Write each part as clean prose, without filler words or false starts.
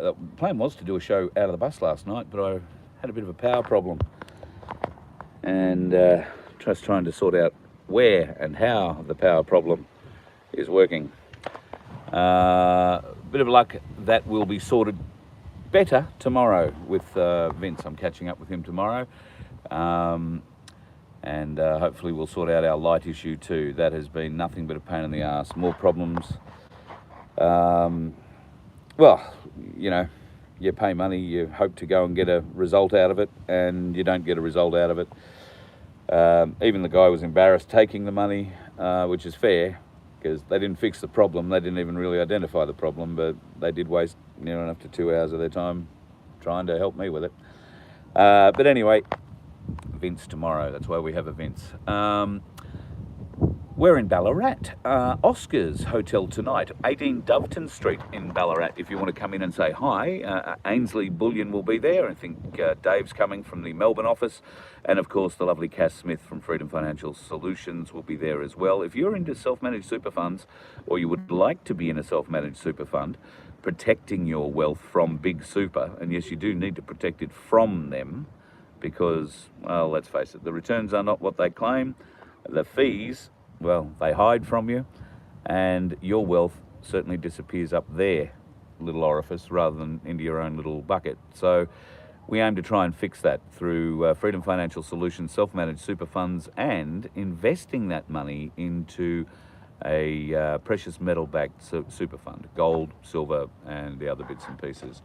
the plan was to do a show out of the bus last night, but I had a bit of a power problem, and just trying to sort out where and how the power problem is working. Bit of luck that will be sorted better tomorrow with Vince. I'm catching up with him tomorrow, and hopefully we'll sort out our light issue too. That has been nothing but a pain in the ass. More problems. Well, you know, you pay money, you hope to go and get a result out of it, and you don't get a result out of it. Even the guy was embarrassed taking the money, which is fair, because they didn't fix the problem. They didn't even really identify the problem, but they did waste near enough to 2 hours of their time trying to help me with it. But anyway, Vince tomorrow. That's why we have a Vince. We're in Ballarat. Oscar's Hotel tonight, 18 Doveton Street in Ballarat. If you want to come in and say hi, Ainsley Bullion will be there. I think Dave's coming from the Melbourne office. And of course, the lovely Cass Smith from Freedom Financial Solutions will be there as well. If you're into self-managed super funds, or you would like to be in a self-managed super fund, protecting your wealth from big super, and yes, you do need to protect it from them, because, well, let's face it, the returns are not what they claim. The fees, well, they hide from you, and your wealth certainly disappears up their little orifice rather than into your own little bucket. So we aim to try and fix that through Freedom Financial Solutions, self-managed super funds, and investing that money into a precious metal-backed super fund, gold, silver, and the other bits and pieces.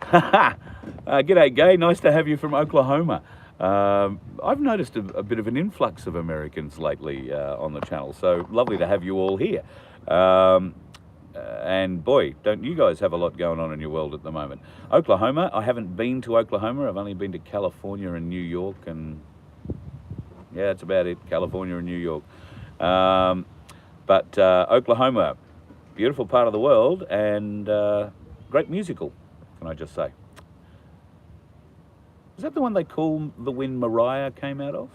G'day, Gay. Nice to have you from Oklahoma. I've noticed a bit of an influx of Americans lately on the channel, so lovely to have you all here. And boy, don't you guys have a lot going on in your world at the moment. Oklahoma, I haven't been to Oklahoma. I've only been to California and New York, and yeah, that's about it, California and New York. But Oklahoma, beautiful part of the world, and great musical, can I just say. Is that the one they call The Wind Mariah came out of?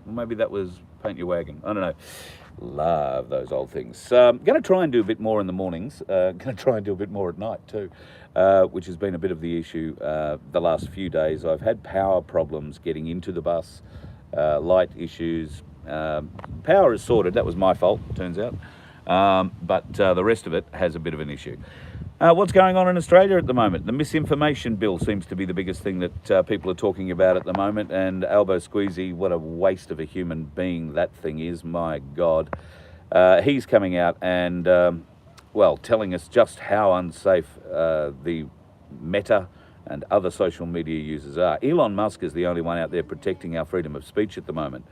Or maybe that was Paint Your Wagon. I don't know. Love those old things. Going to try and do a bit more in the mornings. Going to try and do a bit more at night too, which has been a bit of the issue the last few days. I've had power problems getting into the bus, light issues. Power is sorted. That was my fault, turns out. But the rest of it has a bit of an issue. What's going on in Australia at the moment? The misinformation bill seems to be the biggest thing that people are talking about at the moment. And Albo Squeezy, what a waste of a human being that thing is, my God. He's coming out and, well, telling us just how unsafe the Meta and other social media users are. Elon Musk is the only one out there protecting our freedom of speech at the moment.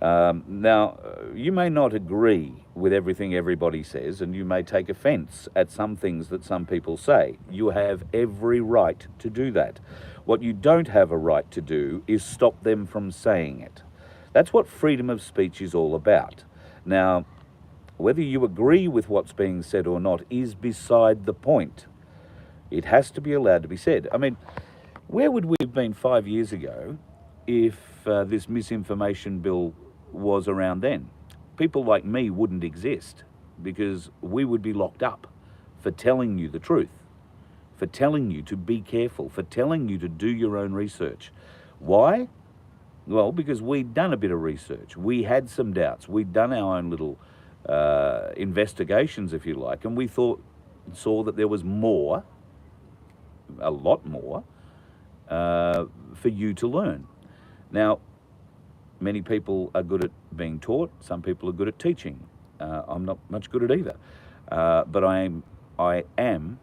Now, you may not agree with everything everybody says, and you may take offence at some things that some people say. You have every right to do that. What you don't have a right to do is stop them from saying it. That's what freedom of speech is all about. Now, whether you agree with what's being said or not is beside the point. It has to be allowed to be said. I mean, where would we have been 5 years ago if this misinformation bill was around then? People like me wouldn't exist, because we would be locked up for telling you the truth, for telling you to be careful, for telling you to do your own research. Why? Well, because we'd done a bit of research. We had some doubts. We'd done our own little investigations, if you like, and we saw that there was more, a lot more, for you to learn. Now, many people are good at being taught. Some people are good at teaching. I'm not much good at either. But I am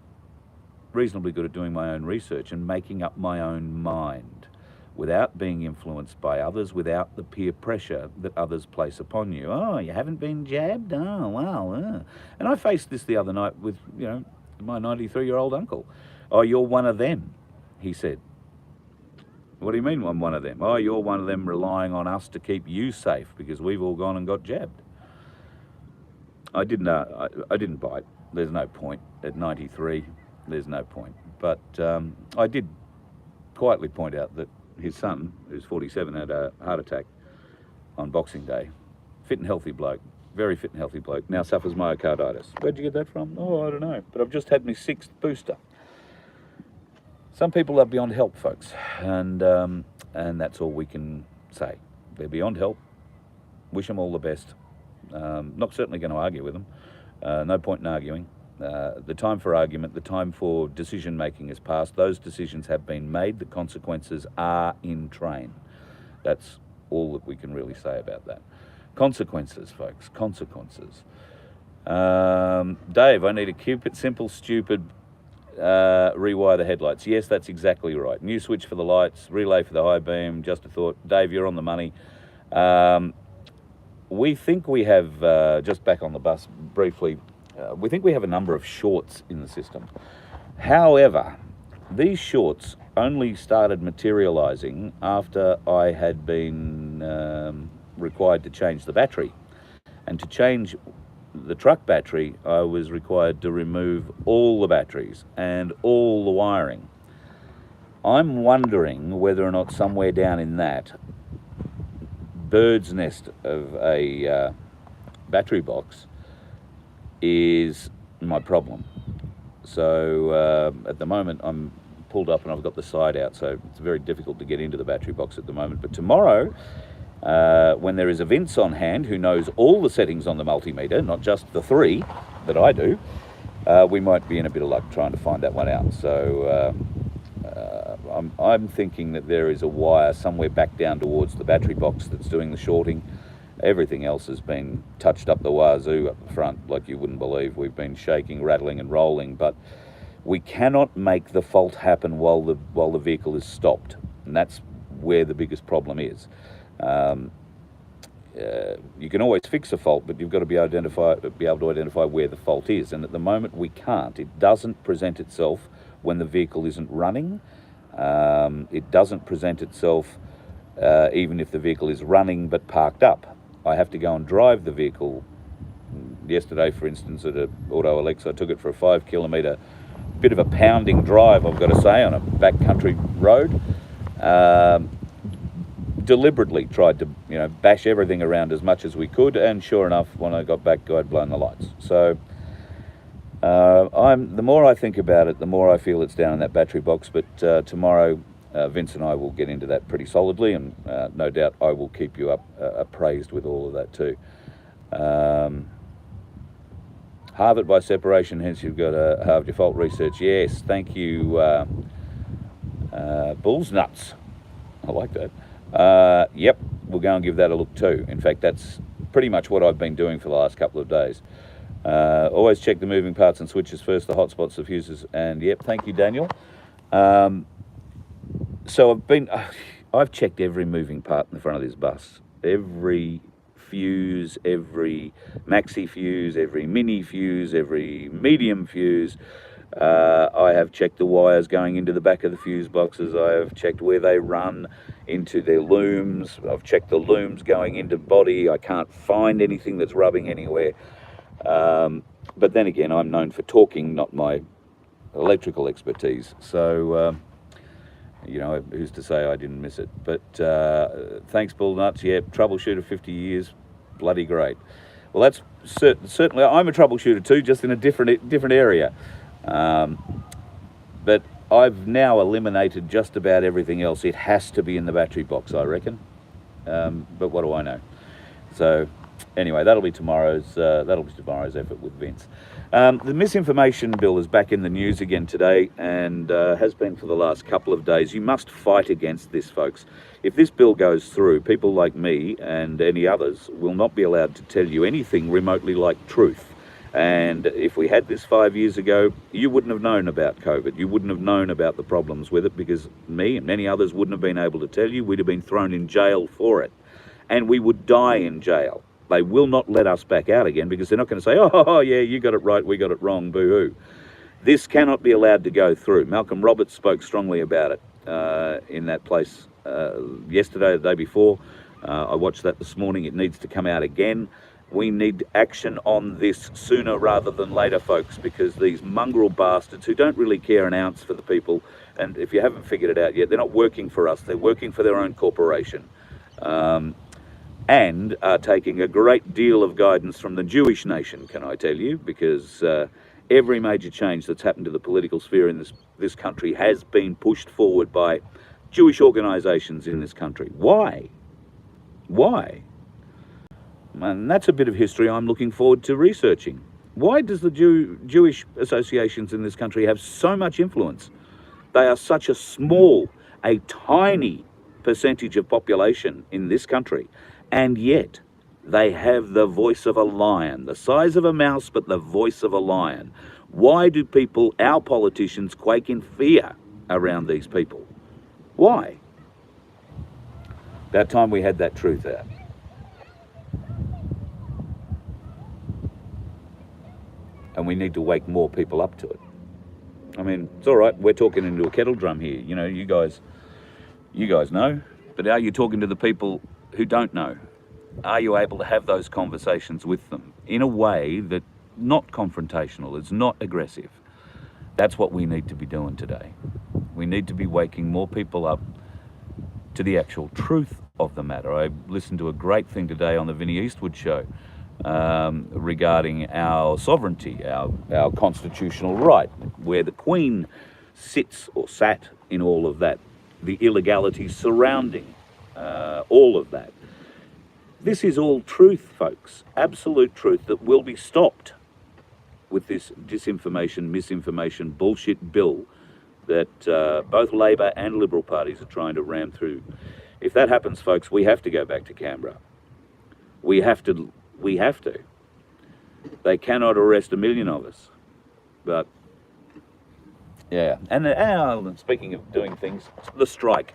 reasonably good at doing my own research and making up my own mind without being influenced by others, without the peer pressure that others place upon you. Oh, you haven't been jabbed? Oh, wow. And I faced this the other night with, you know, my 93-year-old uncle. Oh, you're one of them, he said. What do you mean I'm one of them? Oh, you're one of them relying on us to keep you safe because we've all gone and got jabbed. I didn't bite. There's no point. At 93, there's no point. But I did quietly point out that his son, who's 47, had a heart attack on Boxing Day. Fit and healthy bloke, very fit and healthy bloke, now suffers myocarditis. Where'd you get that from? Oh, I don't know, but I've just had my 6th booster. Some people are beyond help, folks, and that's all we can say. They're beyond help. Wish them all the best. Not certainly going to argue with them. No point in arguing. The time for argument, the time for decision making is past. Those decisions have been made. The consequences are in train. That's all that we can really say about that. Consequences, folks, consequences. Dave, I need to keep it simple, stupid, rewire the headlights. Yes, that's exactly right. New switch for the lights, relay for the high beam, just a thought. Dave, you're on the money. We think we have, just back on the bus briefly, we think we have a number of shorts in the system. However, these shorts only started materialising after I had been required to change the battery. And to change the truck battery, I was required to remove all the batteries and all the wiring. I'm wondering whether or not somewhere down in that bird's nest of a battery box is my problem. So at the moment I'm pulled up and I've got the side out, so it's very difficult to get into the battery box at the moment. But tomorrow, when there is a Vince on hand who knows all the settings on the multimeter, not just the 3 that I do, we might be in a bit of luck trying to find that one out. So I'm thinking that there is a wire somewhere back down towards the battery box that's doing the shorting. Everything else has been touched up the wazoo up the front like you wouldn't believe. We've been shaking, rattling and rolling, but we cannot make the fault happen while the vehicle is stopped, and that's where the biggest problem is. You can always fix a fault, but you've got to be able to identify where the fault is, and at the moment we can't. It doesn't present itself when the vehicle isn't running. It doesn't present itself even if the vehicle is running but parked up. I have to go and drive the vehicle. Yesterday, for instance, at an Auto Alex, I took it for a 5 kilometre, bit of a pounding drive, I've got to say, on a backcountry road. Deliberately tried to, bash everything around as much as we could, and sure enough, when I got back, I'd blown the lights. So the more I think about it, the more I feel it's down in that battery box. But tomorrow, Vince and I will get into that pretty solidly, and no doubt I will keep you appraised with all of that too. Halve it by separation, hence you've got a halved your fault research. Yes, thank you, Bull's Nuts. I like that. Yep, we'll go and give that a look too. In fact, that's pretty much what I've been doing for the last couple of days. Always check the moving parts and switches first, the hot spots, the fuses, and yep, thank you, Daniel. So I've checked every moving part in the front of this bus, every fuse, every maxi fuse, every mini fuse, every medium fuse. I have checked the wires going into the back of the fuse boxes. I have checked where they run into their looms. I've checked the looms going into body. I can't find anything that's rubbing anywhere. But then again, I'm known for talking, not my electrical expertise. So, who's to say I didn't miss it? But thanks, Bull Nuts. Yeah, troubleshooter, 50 years, bloody great. Well, that's certainly, I'm a troubleshooter too, just in a different area. But I've now eliminated just about everything else. It has to be in the battery box, I reckon. But what do I know? So anyway, that'll be tomorrow's effort with Vince. The misinformation bill is back in the news again today, and has been for the last couple of days. You must fight against this, folks. If this bill goes through, people like me and any others will not be allowed to tell you anything remotely like truth. And if we had this 5 years ago, you wouldn't have known about COVID. You wouldn't have known about the problems with it, because me and many others wouldn't have been able to tell you. We'd have been thrown in jail for it, and we would die in jail. They will not let us back out again, because they're not going to say, oh yeah, you got it right, we got it wrong, boo-hoo. This cannot be allowed to go through. Malcolm Roberts spoke strongly about it in that place yesterday, the day before. I watched that this morning. It needs to come out again. We need action on this sooner rather than later, folks, because these mongrel bastards who don't really care an ounce for the people, and if you haven't figured it out yet, they're not working for us, they're working for their own corporation. and are taking a great deal of guidance from the Jewish nation, can I tell you, because every major change that's happened to the political sphere in this country has been pushed forward by Jewish organisations in this country. Why? Why? And that's a bit of history I'm looking forward to researching. Why does the Jewish associations in this country have so much influence? They are such a tiny percentage of population in this country, and yet they have the voice of a lion, the size of a mouse, but the voice of a lion. Why do people, our politicians, quake in fear around these people? Why? About time we had that truth out. And we need to wake more people up to it. I mean, it's all right, we're talking into a kettle drum here. You know, you guys know, but are you talking to the people who don't know? Are you able to have those conversations with them in a way that not confrontational, it's not aggressive? That's what we need to be doing today. We need to be waking more people up to the actual truth of the matter. I listened to a great thing today on the Vinnie Eastwood show regarding our sovereignty, our constitutional right, where the Queen sits or sat in all of that, the illegalities surrounding all of that. This is all truth, folks, absolute truth that will be stopped with this disinformation, misinformation, bullshit bill that both Labor and Liberal parties are trying to ram through. If that happens, folks, we have to go back to Canberra. We have to. They cannot arrest 1 million of us. But, yeah. And speaking of doing things, the strike.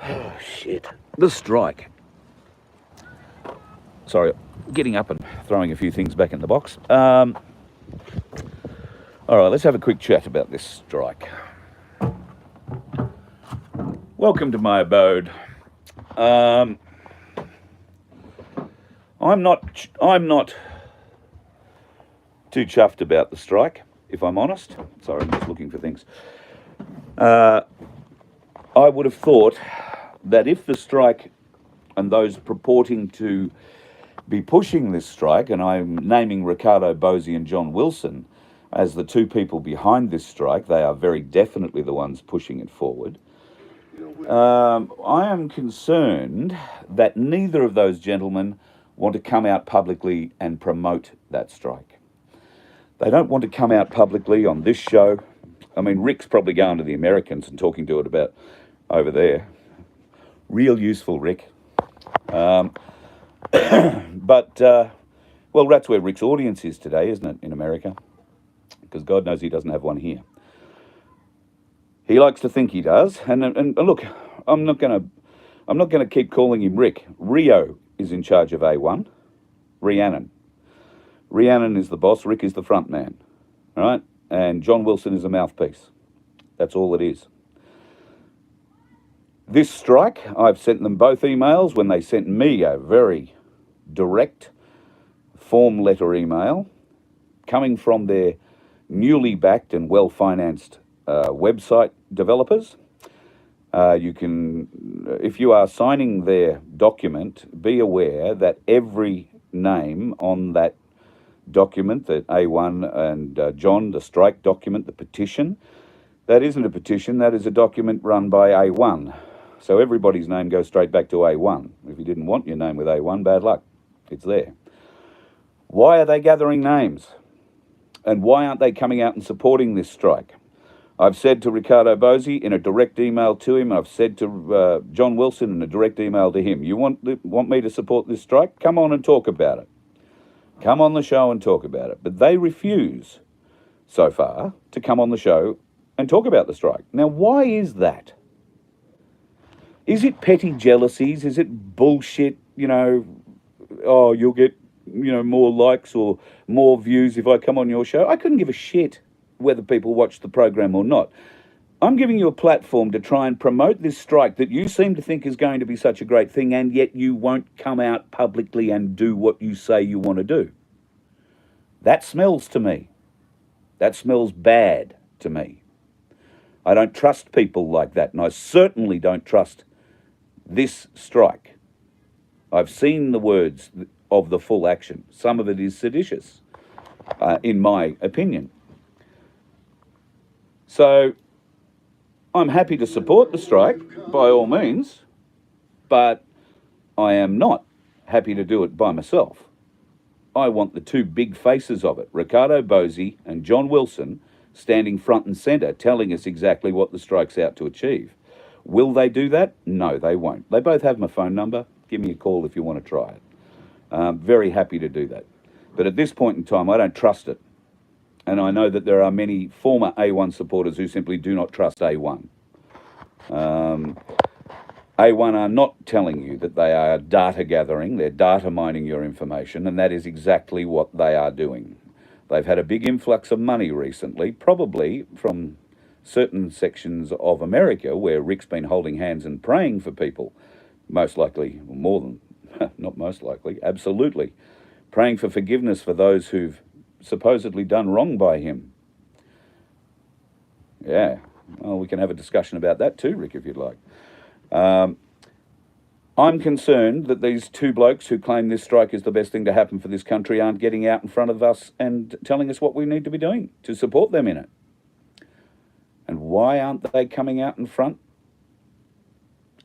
Oh, shit. The strike. Sorry, getting up and throwing a few things back in the box. All right, let's have a quick chat about this strike. Welcome to my abode. I'm not too chuffed about the strike, if I'm honest. Sorry, I'm just looking for things. I would have thought that if the strike and those purporting to be pushing this strike, and I'm naming Ricardo Bosi and John Wilson as the two people behind this strike, they are very definitely the ones pushing it forward. I am concerned that neither of those gentlemen want to come out publicly and promote that strike. They don't want to come out publicly on this show. I mean, Rick's probably going to the Americans and talking to it about over there. Real useful, Rick. But, well, that's where Rick's audience is today, isn't it, in America? Because God knows he doesn't have one here. He likes to think he does. And look, I'm not going to keep calling him Rick. Rio is in charge of A1. Rhiannon. Rhiannon is the boss. Rick is the front man. All right? And John Wilson is a mouthpiece. That's all it is. This strike, I've sent them both emails when they sent me a very direct form letter email coming from their newly backed and well-financed website developers. You can, if you are signing their document, be aware that every name on that document, that A1 and John, the strike document, the petition, that isn't a petition, that is a document run by A1. So everybody's name goes straight back to A1. If you didn't want your name with A1, bad luck. It's there. Why are they gathering names? And why aren't they coming out and supporting this strike? I've said to Ricardo Bosi in a direct email to him, I've said to John Wilson in a direct email to him, you want me to support this strike? Come on and talk about it. Come on the show and talk about it. But they refuse, so far, to come on the show and talk about the strike. Now, why is that? Is it petty jealousies? Is it bullshit, oh, you'll get, more likes or more views if I come on your show? I couldn't give a shit whether people watch the program or not. I'm giving you a platform to try and promote this strike that you seem to think is going to be such a great thing, and yet you won't come out publicly and do what you say you want to do. That smells to me. That smells bad to me. I don't trust people like that, and I certainly don't trust this strike. I've seen the words of the full action. Some of it is seditious, in my opinion. So I'm happy to support the strike by all means, but I am not happy to do it by myself. I want the two big faces of it, Ricardo Bosey and John Wilson, standing front and centre, telling us exactly what the strike's out to achieve. Will they do that? No, they won't. They both have my phone number. Give me a call if you want to try it. Very happy to do that. But at this point in time, I don't trust it. And I know that there are many former A1 supporters who simply do not trust A1. A1 are not telling you that they are data gathering, they're data mining your information, and that is exactly what they are doing. They've had a big influx of money recently, probably from certain sections of America where Rick's been holding hands and praying for people, most likely, more than, not most likely, absolutely, praying for forgiveness for those who've supposedly done wrong by him. Yeah, well, we can have a discussion about that too, Rick, if you'd like. I'm concerned that these two blokes who claim this strike is the best thing to happen for this country aren't getting out in front of us and telling us what we need to be doing to support them in it. And why aren't they coming out in front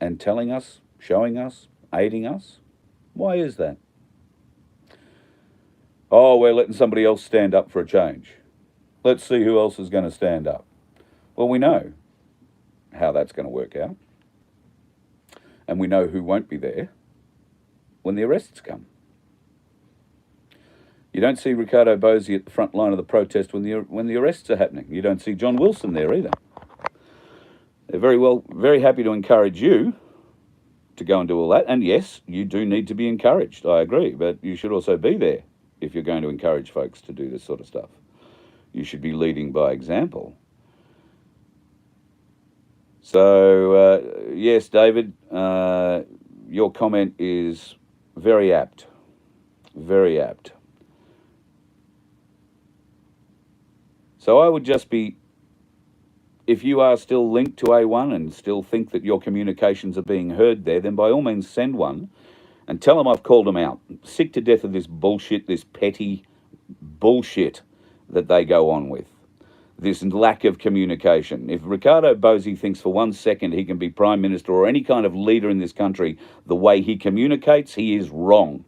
and telling us, showing us, aiding us? Why is that? Oh, we're letting somebody else stand up for a change. Let's see who else is going to stand up. Well, we know how that's going to work out. And we know who won't be there when the arrests come. You don't see Ricardo Bosey at the front line of the protest when the arrests are happening. You don't see John Wilson there either. They're very happy to encourage you to go and do all that. And yes, you do need to be encouraged, I agree. But you should also be there if you're going to encourage folks to do this sort of stuff. You should be leading by example. So, yes, David, your comment is very apt. Very apt. So I would just be, if you are still linked to A1 and still think that your communications are being heard there, then by all means send one and tell them I've called them out. I'm sick to death of this bullshit, this petty bullshit that they go on with. This lack of communication. If Ricardo Bosey thinks for 1 second he can be Prime Minister or any kind of leader in this country the way he communicates, he is wrong.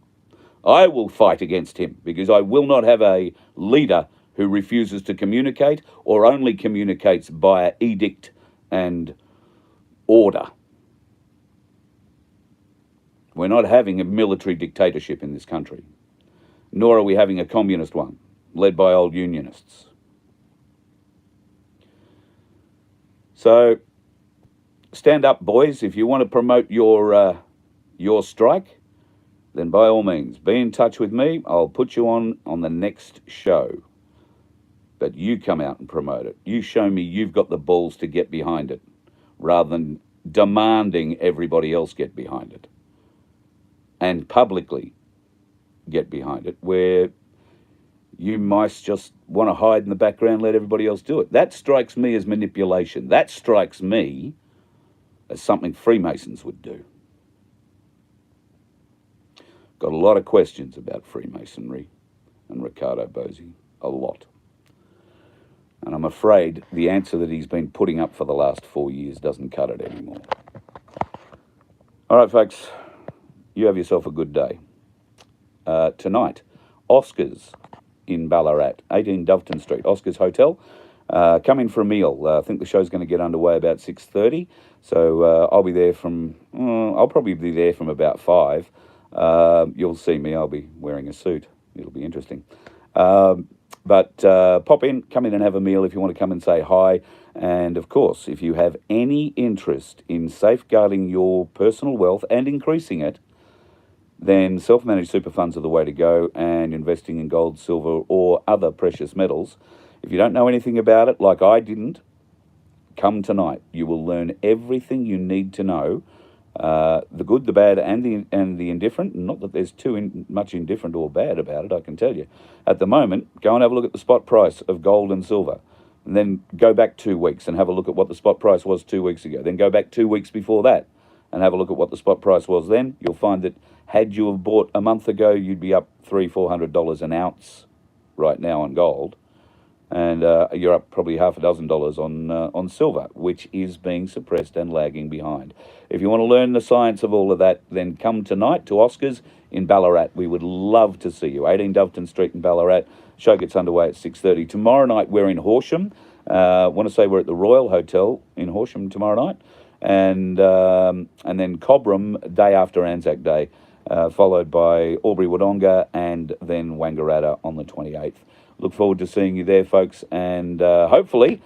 I will fight against him because I will not have a leader who refuses to communicate or only communicates by edict and order. We're not having a military dictatorship in this country, nor are we having a communist one led by old unionists. So stand up, boys. If you want to promote your strike, then by all means, be in touch with me. I'll put you on the next show. But you come out and promote it. You show me you've got the balls to get behind it, rather than demanding everybody else get behind it. And publicly get behind it, where you might just want to hide in the background and let everybody else do it. That strikes me as manipulation. That strikes me as something Freemasons would do. Got a lot of questions about Freemasonry and Ricardo Bosey. A lot. And I'm afraid the answer that he's been putting up for the last 4 years doesn't cut it anymore. All right, folks, you have yourself a good day. Tonight, Oscars in Ballarat, 18 Doveton Street, Oscars Hotel. Come in for a meal. I think the show's going to get underway about 6:30. So I'll be there I'll probably be there from about 5. You'll see me. I'll be wearing a suit. It'll be interesting. But pop in, come in and have a meal if you want to come and say hi. And of course, if you have any interest in safeguarding your personal wealth and increasing it, then self-managed super funds are the way to go, and investing in gold, silver, or other precious metals. If you don't know anything about it, like I didn't, come tonight. You will learn everything you need to know, the good, the bad, and the indifferent. Not that there's too much indifferent or bad about it, I can tell you. At the moment, go and have a look at the spot price of gold and silver, and then go back 2 weeks and have a look at what the spot price was 2 weeks ago. Then go back 2 weeks before that and have a look at what the spot price was then. You'll find that had you have bought a month ago, you'd be up $300-400 an ounce right now on gold, and you're up probably half a dozen dollars on silver, which is being suppressed and lagging behind. If you want to learn the science of all of that, then come tonight to Oscar's in Ballarat. We would love to see you. 18 Doveton Street in Ballarat. Show gets underway at 6:30. Tomorrow night we're in Horsham. I want to say we're at the Royal Hotel in Horsham tomorrow night, and then Cobram day after Anzac Day, followed by Albury Wodonga and then Wangaratta on the 28th. Look forward to seeing you there, folks, and hopefully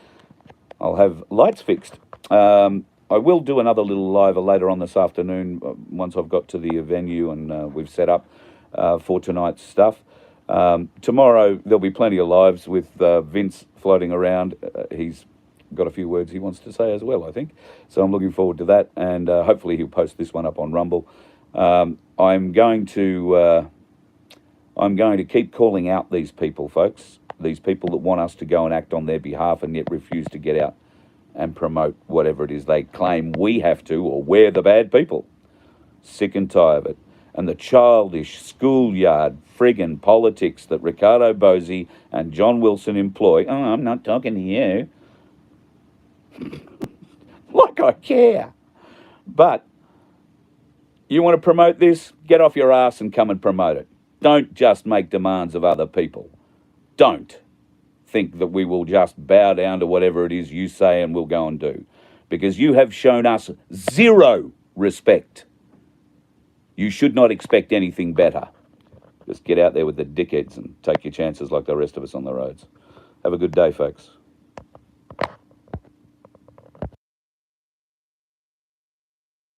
I'll have lights fixed. I will do another little live later on this afternoon once I've got to the venue and we've set up for tonight's stuff. Tomorrow there'll be plenty of lives with Vince floating around. He's got a few words he wants to say as well, I think. So I'm looking forward to that, and hopefully he'll post this one up on Rumble. I'm going to keep calling out these people, folks. These people that want us to go and act on their behalf and yet refuse to get out and promote whatever it is they claim we have to, or we're the bad people. Sick and tired of it. And the childish schoolyard friggin' politics that Ricardo Bosey and John Wilson employ. Oh, I'm not talking to you. Like I care. But you want to promote this? Get off your ass and come and promote it. Don't just make demands of other people. Don't think that we will just bow down to whatever it is you say and we'll go and do. Because you have shown us zero respect. You should not expect anything better. Just get out there with the dickheads and take your chances like the rest of us on the roads. Have a good day, folks.